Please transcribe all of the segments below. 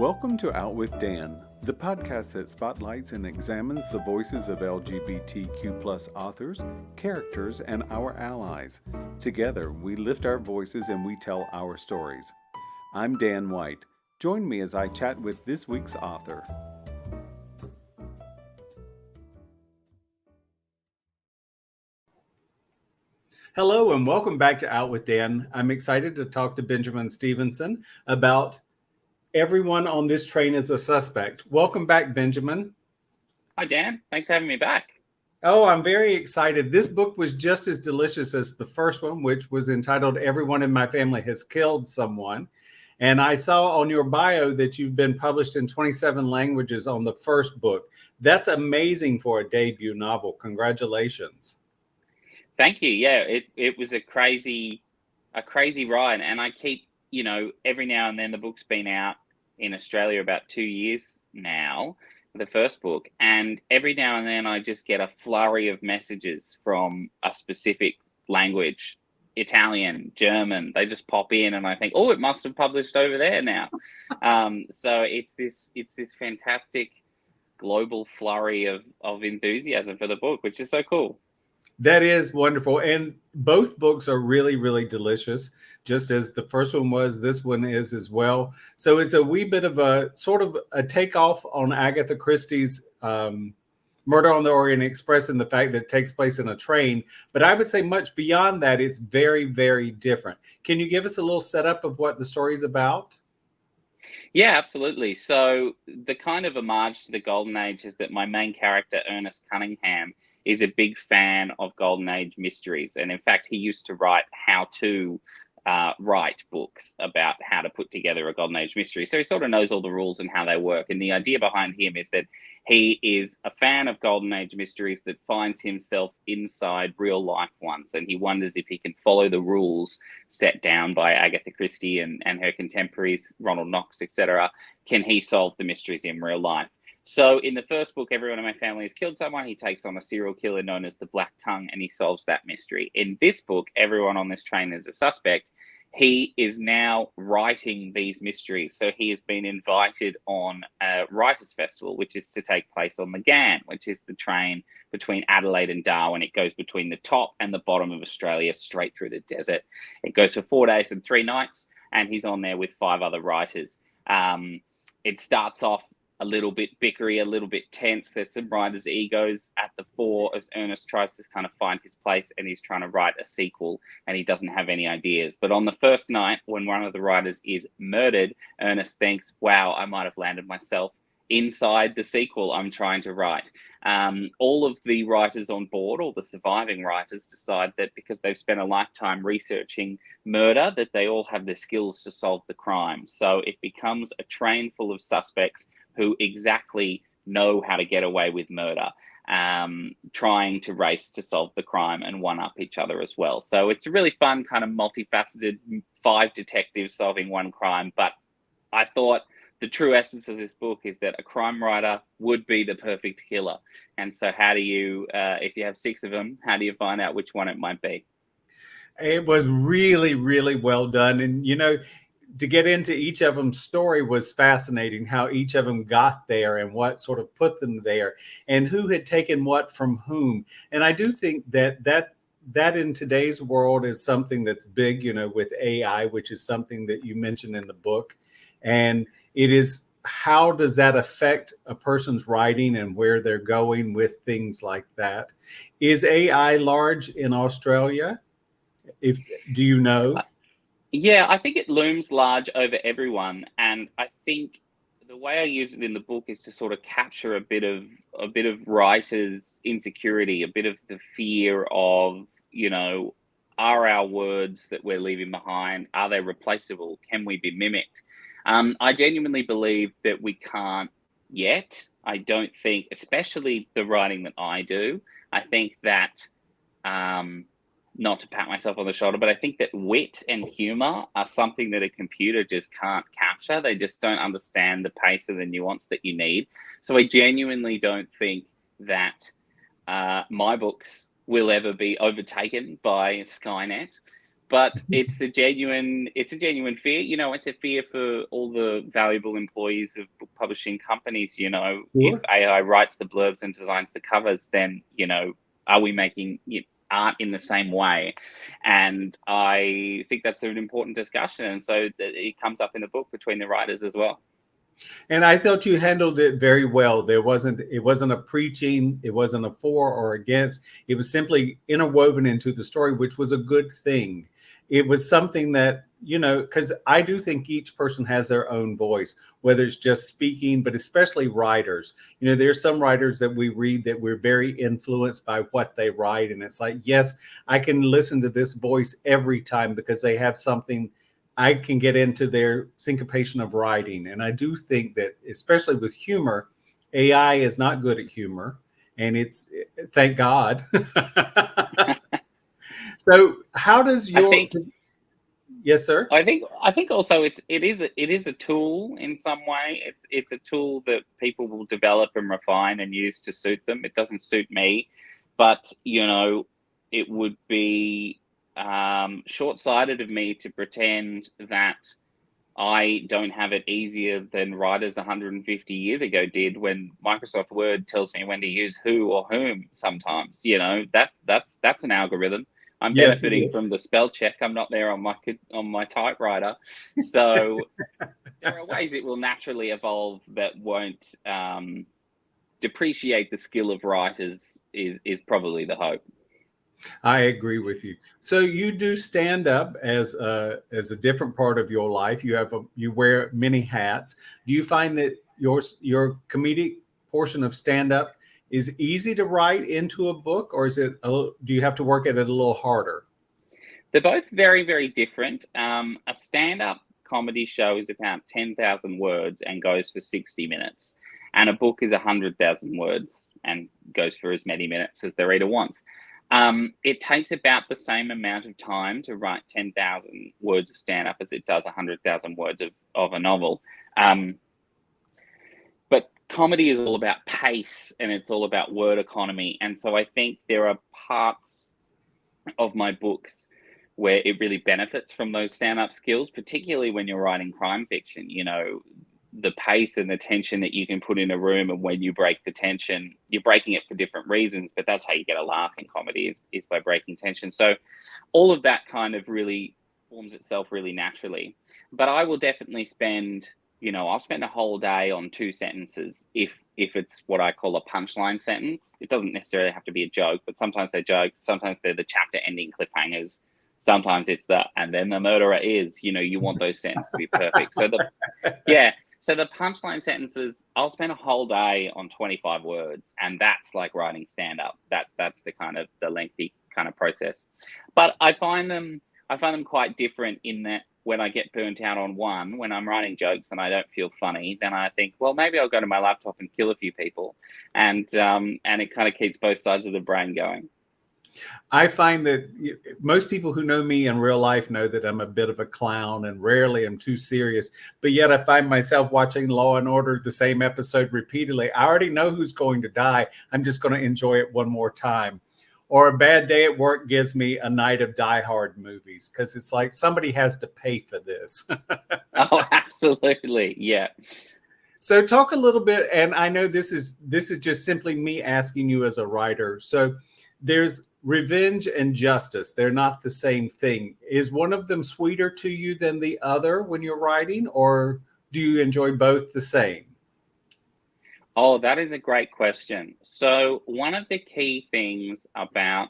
Welcome to OutWithDann, the podcast that spotlights and examines the voices of LGBTQ+ authors, characters, and our allies. Together, we lift our voices and we tell our stories. I'm Dan White. Join me as I chat with this week's author. Hello and welcome back to OutWithDann. I'm excited to talk to Benjamin Stevenson about Everyone on This Train is a Suspect. Welcome back, Benjamin. Hi, Dan. Thanks for having me back. Oh, I'm very excited. This book was just as delicious as the first one, which was entitled Everyone in My Family Has Killed Someone. And I saw on your bio that you've been published in 27 languages on the first book. That's amazing for a debut novel. Congratulations. Thank you. Yeah, it was a crazy ride. And I keep, every now and then the book's been out in Australia about 2 years now, the first book. And every now and then I just get a flurry of messages from a specific language, Italian, German. They just pop in and I think, oh, it must have published over there now. So it's this fantastic global flurry of enthusiasm for the book, which is so cool. That is wonderful. And both books are really, really delicious, just as the first one was, this one is as well. So it's a wee bit of a sort of a takeoff on Agatha Christie's Murder on the Orient Express and the fact that it takes place in a train. But I would say much beyond that, it's very, very different. Can you give us a little setup of what the story is about? Yeah, absolutely. So the kind of homage to the Golden Age is that my main character, Ernest Cunningham, is a big fan of Golden Age mysteries. And in fact, he used to write how-to write books about how to put together a Golden Age mystery. So he sort of knows all the rules and how they work. And the idea behind him is that he is a fan of Golden Age mysteries that finds himself inside real life ones. And he wonders if he can follow the rules set down by Agatha Christie and her contemporaries, Ronald Knox, etc. Can he solve the mysteries in real life? So in the first book, Everyone in My Family Has Killed Someone, he takes on a serial killer known as the Black Tongue and he solves that mystery. In this book, Everyone on This Train is a Suspect, he is now writing these mysteries. So he has been invited on a writers' festival, which is to take place on the Ghan, which is the train between Adelaide and Darwin. It goes between the top and the bottom of Australia, straight through the desert. It goes for 4 days and 3 nights, and he's on there with 5 other writers. It starts off a little bit bickery, a little bit tense. There's some writers' egos at the fore as Ernest tries to kind of find his place and he's trying to write a sequel and he doesn't have any ideas. But on the first night, when one of the writers is murdered, Ernest thinks, wow, I might have landed myself inside the sequel I'm trying to write. All of the writers on board, all the surviving writers, decide that because they've spent a lifetime researching murder, that they all have the skills to solve the crime. So it becomes a train full of suspects who exactly know how to get away with murder, trying to race to solve the crime and one-up each other as well. So it's a really fun, kind of multifaceted 5 detectives solving one crime. But I thought the true essence of this book is that a crime writer would be the perfect killer. And so how do you, if you have 6 of them, how do you find out which one it might be? It was really, really well done. And, to get into each of them's story was fascinating, how each of them got there and what sort of put them there and who had taken what from whom. And I do think that in today's world is something that's big, with AI, which is something that you mentioned in the book. And it is, how does that affect a person's writing and where they're going with things like that? Is AI large in Australia? Do you know? Yeah, I think it looms large over everyone, and I think the way I use it in the book is to sort of capture a bit of writers' insecurity, a bit of the fear of, are our words that we're leaving behind, are they replaceable? Can we be mimicked? I genuinely believe that we can't yet. I don't think, especially the writing that I do, I think that not to pat myself on the shoulder, but I think that wit and humor are something that a computer just can't capture. They just don't understand the pace and the nuance that you need. So I genuinely don't think that my books will ever be overtaken by Skynet. but it's a genuine fear. You know, it's a fear for all the valuable employees of book publishing companies. You know, if Sure. AI writes the blurbs and designs the covers, then, you know, are we making art in the same way? And I think that's an important discussion, and so it comes up in the book between the writers as well. And I thought you handled it very well. It wasn't a preaching, it wasn't a for or against. It was simply interwoven into the story, which was a good thing. It was something that, you know, because I do think each person has their own voice, whether it's just speaking, but especially writers. You know, there's some writers that we read that we're very influenced by what they write. And it's like, yes, I can listen to this voice every time because they have something. I can get into their syncopation of writing. And I do think that, especially with humor, AI is not good at humor. And it's, thank God. So, how does I your, think yes, sir? I think also it is a tool in some way. It's a tool that people will develop and refine and use to suit them. It doesn't suit me, but, you know, it would be short-sighted of me to pretend that I don't have it easier than writers 150 years ago did, when Microsoft Word tells me when to use who or whom sometimes. You know, that's an algorithm. I'm Yes, it benefiting is. from the spell check. I'm not there on my typewriter. So there are ways it will naturally evolve that won't depreciate the skill of writers, is probably the hope. I agree with you. So you do stand up as a different part of your life. You wear many hats. Do you find that your comedic portion of stand up is easy to write into a book, or do you have to work at it a little harder? They're both very, very different. A stand-up comedy show is about 10,000 words and goes for 60 minutes. And a book is 100,000 words and goes for as many minutes as the reader wants. It takes about the same amount of time to write 10,000 words of stand-up as it does 100,000 words of a novel. Um, but comedy is all about pace, and it's all about word economy. And so I think there are parts of my books where it really benefits from those stand-up skills, particularly when you're writing crime fiction. You know, the pace and the tension that you can put in a room, and when you break the tension, you're breaking it for different reasons, but that's how you get a laugh in comedy, is by breaking tension. So all of that kind of really forms itself really naturally. But I will definitely spend, you know, I'll spend a whole day on two sentences if it's what I call a punchline sentence. It doesn't necessarily have to be a joke, but sometimes they're jokes, sometimes they're the chapter ending cliffhangers, sometimes it's the and then the murderer is, you know, you want those sentences to be perfect. So the punchline sentences, I'll spend a whole day on 25 words, and that's like writing stand up. That's the kind of the lengthy kind of process. But I find them quite different in that when I get burnt out on one, when I'm writing jokes and I don't feel funny, then I think, well, maybe I'll go to my laptop and kill a few people, and it kind of keeps both sides of the brain going. I find that most people who know me in real life know that I'm a bit of a clown and rarely am too serious. But yet I find myself watching Law and Order, the same episode repeatedly. I already know who's going to die. I'm just going to enjoy it one more time. Or a bad day at work gives me a night of Die Hard movies, because it's like somebody has to pay for this. Oh, absolutely. Yeah. So talk a little bit, and I know this is just simply me asking you as a writer. So there's revenge and justice. They're not the same thing. Is one of them sweeter to you than the other when you're writing, or do you enjoy both the same? Oh, that is a great question. So, one of the key things about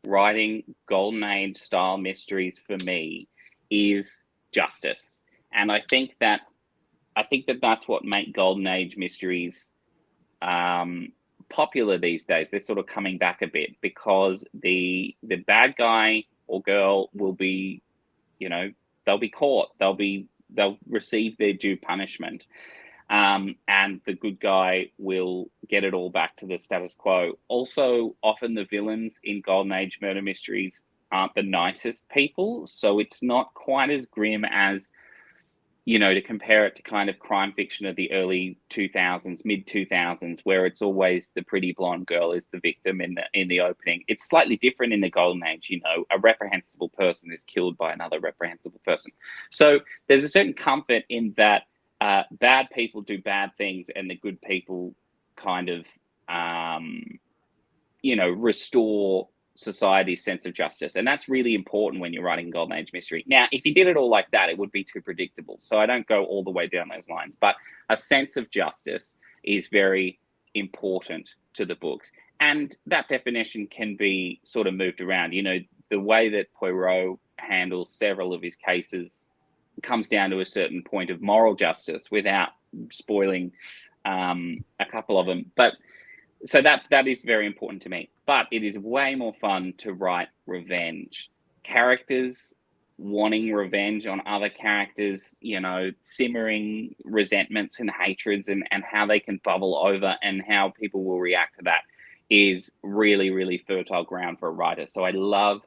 writing golden age style mysteries for me is justice. And I think that that's what make golden age mysteries popular these days. They're sort of coming back a bit because the bad guy or girl will be, you know, they'll be caught. They'll receive their due punishment. And the good guy will get it all back to the status quo. Also, often the villains in Golden Age murder mysteries aren't the nicest people, so it's not quite as grim as to compare it to kind of crime fiction of the early 2000s, mid 2000s, where it's always the pretty blonde girl is the victim in the opening. It's slightly different in the golden age. A reprehensible person is killed by another reprehensible person. So there's a certain comfort in that bad people do bad things and the good people kind of, restore society's sense of justice. And that's really important when you're writing golden age mystery. Now, if you did it all like that, it would be too predictable. So I don't go all the way down those lines, but a sense of justice is very important to the books. And that definition can be sort of moved around. The way that Poirot handles several of his cases comes down to a certain point of moral justice without spoiling a couple of them. But so that is very important to me. But it is way more fun to write revenge. Characters wanting revenge on other characters, simmering resentments and hatreds and how they can bubble over and how people will react to that is really, really fertile ground for a writer. So I love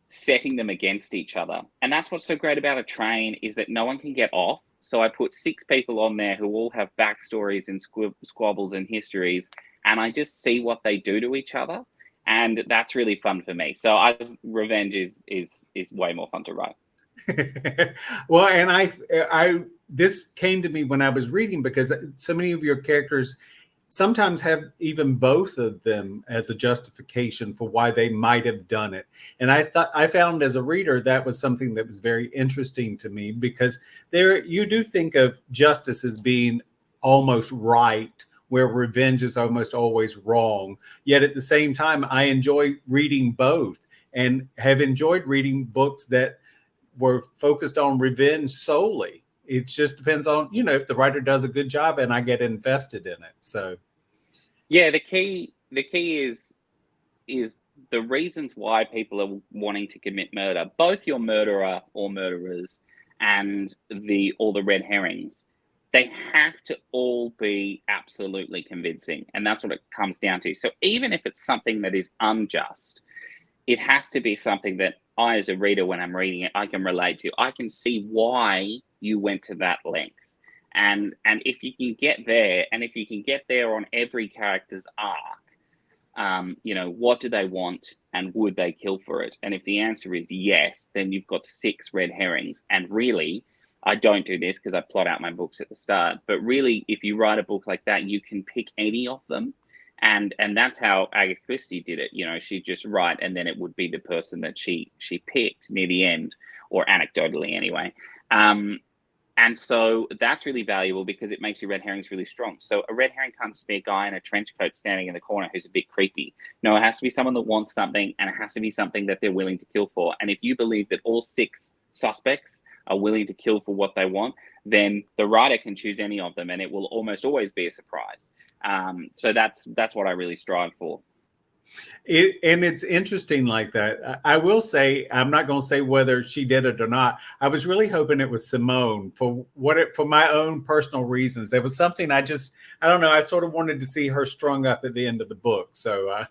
setting them against each other. And that's what's so great about a train, is that no one can get off. So I put 6 people on there who all have backstories and squabbles and histories, and I just see what they do to each other, and that's really fun for me. So revenge is way more fun to write. Well, and I this came to me when I was reading, because so many of your characters sometimes have even both of them as a justification for why they might have done it. And I found as a reader that was something that was very interesting to me, because you do think of justice as being almost right, where revenge is almost always wrong. Yet at the same time, I enjoy reading both, and have enjoyed reading books that were focused on revenge solely. It just depends on, if the writer does a good job and I get invested in it. So, yeah, the key is the reasons why people are wanting to commit murder, both your murderer or murderers and all the red herrings. They have to all be absolutely convincing. And that's what it comes down to. So even if it's something that is unjust, it has to be something that I, as a reader, when I'm reading it, I can relate to. I can see why you went to that length. And if you can get there, and if you can get there on every character's arc, what do they want and would they kill for it? And if the answer is yes, then you've got 6 red herrings. And really, I don't do this because I plot out my books at the start, but really, if you write a book like that, you can pick any of them. And that's how Agatha Christie did it. She'd just write, and then it would be the person that she picked near the end, or anecdotally anyway. And so that's really valuable because it makes your red herrings really strong. So a red herring can't just be a guy in a trench coat standing in the corner who's a bit creepy. No, it has to be someone that wants something, and it has to be something that they're willing to kill for. And if you believe that all 6 suspects are willing to kill for what they want, then the writer can choose any of them, and it will almost always be a surprise. So that's what I really strive for. And it's interesting like that. I will say, I'm not going to say whether she did it or not. I was really hoping it was Simone for my own personal reasons. There was something I don't know. I sort of wanted to see her strung up at the end of the book. So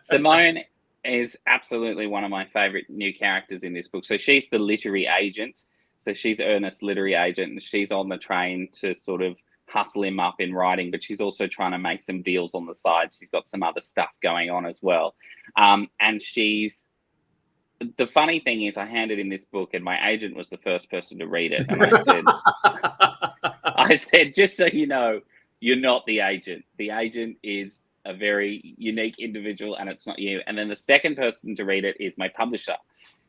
Simone is absolutely one of my favorite new characters in this book. So she's the literary agent. So she's Ernest's literary agent, and she's on the train to sort of hustle him up in writing, but she's also trying to make some deals on the side. She's got some other stuff going on as well. And the funny thing is, I handed in this book and my agent was the first person to read it. And I said, just so you know, you're not the agent. The agent is a very unique individual and it's not you. And then the second person to read it is my publisher.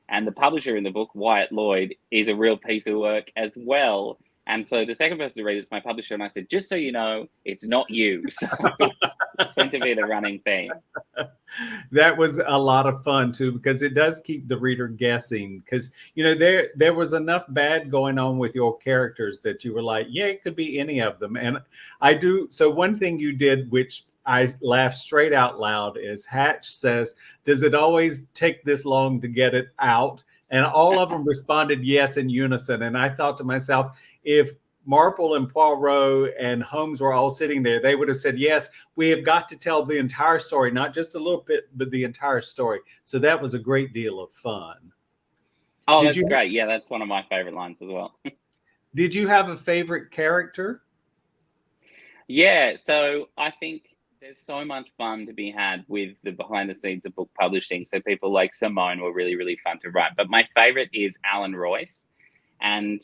And the publisher in the book, Wyatt Lloyd, is a real piece of work as well. And so the second person to read it is my publisher. And I said, just so you know, it's not you. So it seemed to be the running theme. That was a lot of fun too, because it does keep the reader guessing, because there was enough bad going on with your characters that you were like, yeah, it could be any of them. And I do. So one thing you did, which I laughed straight out loud, is Hatch says, does it always take this long to get it out? And all of them responded yes in unison. And I thought to myself, if Marple and Poirot and Holmes were all sitting there, they would have said, yes, we have got to tell the entire story, not just a little bit, but the entire story. So that was a great deal of fun. Oh, that's great. Yeah, that's one of my favorite lines as well. Did you have a favorite character? Yeah, so I think there's so much fun to be had with the behind the scenes of book publishing. So people like Simone were really, really fun to write. But my favorite is Alan Royce. And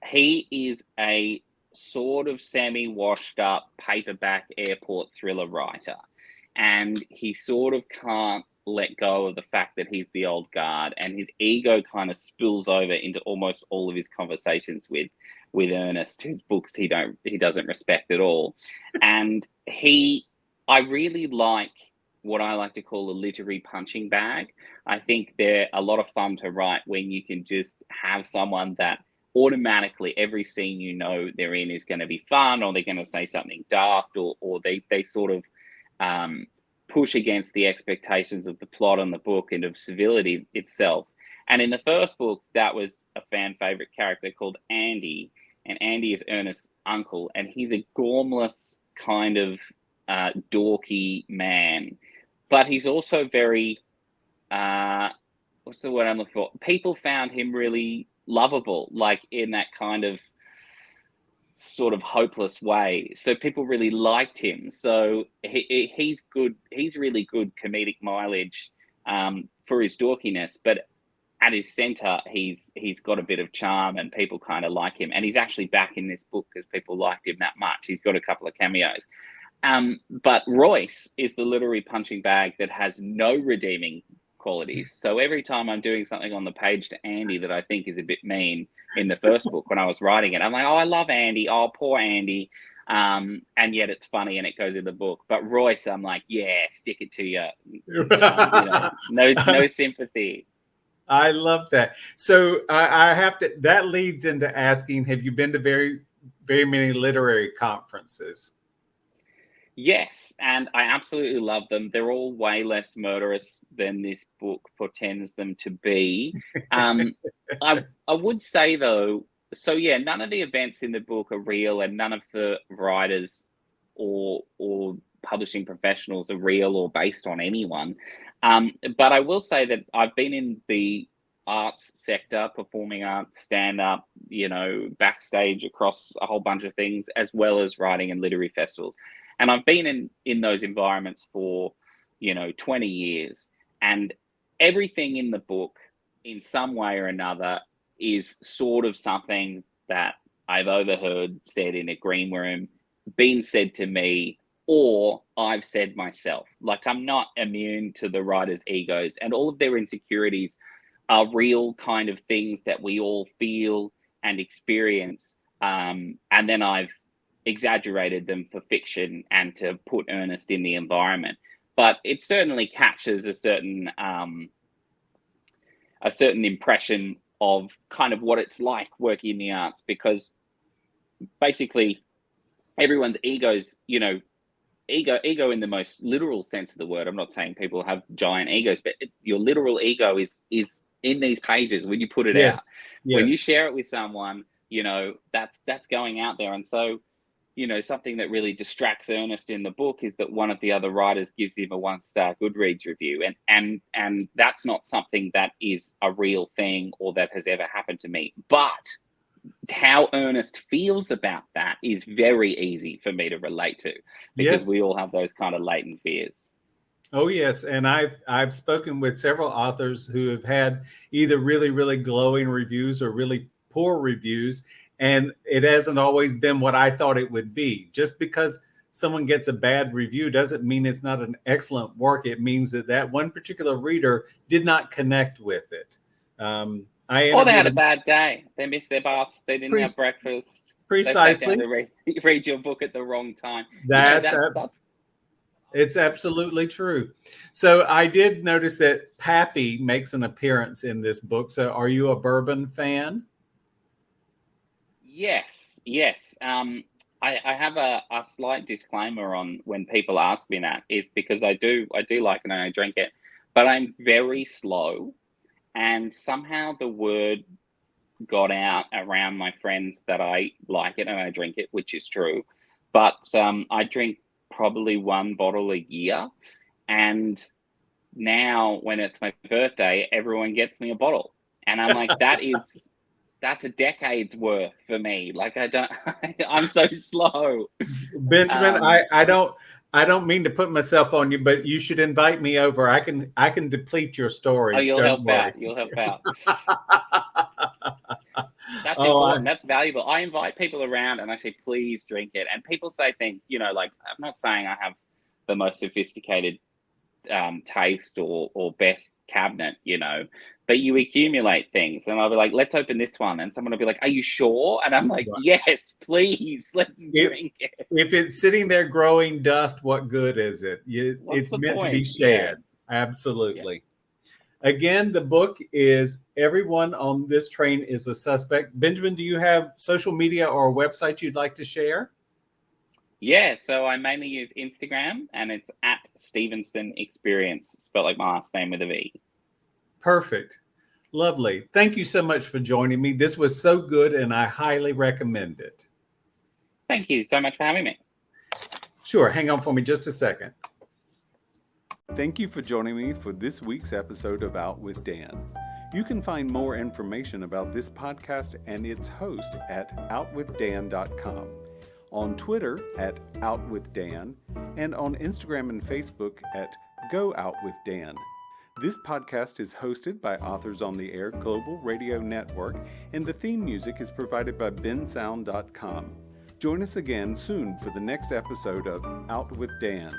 he is a sort of semi-washed up paperback airport thriller writer. And he sort of can't let go of the fact that he's the old guard, and his ego kind of spills over into almost all of his conversations with Ernest, whose books he doesn't respect at all. And I really like what I like to call a literary punching bag. I think they're a lot of fun to write when you can just have someone that automatically every scene they're in is going to be fun, or they're going to say something daft, or they sort of push against the expectations of the plot on the book and of civility itself. And in the first book, that was a fan favorite character called Andy, and Andy is Ernest's uncle, and he's a gormless kind of dorky man, but he's also very what's the word I'm looking for? People found him really lovable, like in that kind of sort of hopeless way. So people really liked him. So he's good. He's really good comedic mileage for his dorkiness, but at his center, he's got a bit of charm, and people kind of like him. And he's actually back in this book because people liked him that much. He's got a couple of cameos. But Royce is the literary punching bag that has no redeeming qualities. So every time I'm doing something on the page to Andy that I think is a bit mean in the first book when I was writing it, I'm like, oh, I love Andy. Oh, poor Andy. And yet it's funny and it goes in the book. But Royce, I'm like, yeah, stick it to you. No sympathy. I love that. So I have to, that leads into asking, have you been to very, very many literary conferences? Yes, and I absolutely love them. They're all way less murderous than this book portends them to be. I would say though, so yeah, none of the events in the book are real, and none of the writers or publishing professionals are real or based on anyone. But I will say that I've been in the arts sector, performing arts, stand up, backstage across a whole bunch of things, as well as writing and literary festivals. And I've been in those environments for, 20 years. And everything in the book, in some way or another, is sort of something that I've overheard said in a green room, been said to me, or I've said myself. Like, I'm not immune to the writers' egos, and all of their insecurities are real kind of things that we all feel and experience. And then I've exaggerated them for fiction and to put Ernest in the environment. But it certainly captures a certain impression of kind of what it's like working in the arts, because basically everyone's egos, ego in the most literal sense of the word. I'm not saying people have giant egos, but your literal ego is in these pages when you put it out. When you share it with someone, that's going out there. And so, something that really distracts Ernest in the book is that one of the other writers gives him a 1-star Goodreads review. And that's not something that is a real thing or that has ever happened to me. But how Ernest feels about that is very easy for me to relate to, because we all have those kind of latent fears. Oh yes, and I've spoken with several authors who have had either really, really glowing reviews or really poor reviews, and it hasn't always been what I thought it would be. Just because someone gets a bad review doesn't mean it's not an excellent work. It means that one particular reader did not connect with it. Or they had a bad day. They missed their bus. They didn't have breakfast. Precisely. They sat down to read your book at the wrong time. It's absolutely true. So I did notice that Pappy makes an appearance in this book. So are you a bourbon fan? Yes. I have a slight disclaimer on when people ask me that, is because I do like it and I drink it, but I'm very slow. And somehow the word got out around my friends that I like it and I drink it, which is true. But I drink probably 1 bottle a year. And now when it's my birthday, everyone gets me a bottle. And I'm like, that is That's a decade's worth for me. Like I'm so slow. Benjamin, Um, I don't mean to put myself on you, but you should invite me over. I can deplete your oh, storage. you'll Don't help worry. out. You'll help out. That's Oh, important. That's valuable. I invite people around and I say, please drink it. And people say things, like I'm not saying I have the most sophisticated taste or best cabinet, but you accumulate things. And I'll be like, let's open this one. And someone will be like, are you sure? And I'm like, yes, please, let's drink it. If it's sitting there growing dust, what good is it? What's It's the meant to be point? Yeah. shared. Absolutely. Again, the book is Everyone on This Train is a Suspect. Benjamin, do you have social media or a website you'd like to share? Yeah, so I mainly use Instagram, and it's at Stevenson Experience, spelled like my last name with a V. Perfect. Lovely. Thank you so much for joining me. This was so good, and I highly recommend it. Thank you so much for having me. Sure. Hang on for me just a second. Thank you for joining me for this week's episode of Out with Dan. You can find more information about this podcast and its host at OutWithDan.com, on Twitter at OutWithDan, and on Instagram and Facebook at GoOutWithDan. This podcast is hosted by Authors on the Air Global Radio Network, and the theme music is provided by bensound.com. Join us again soon for the next episode of Out with Dan.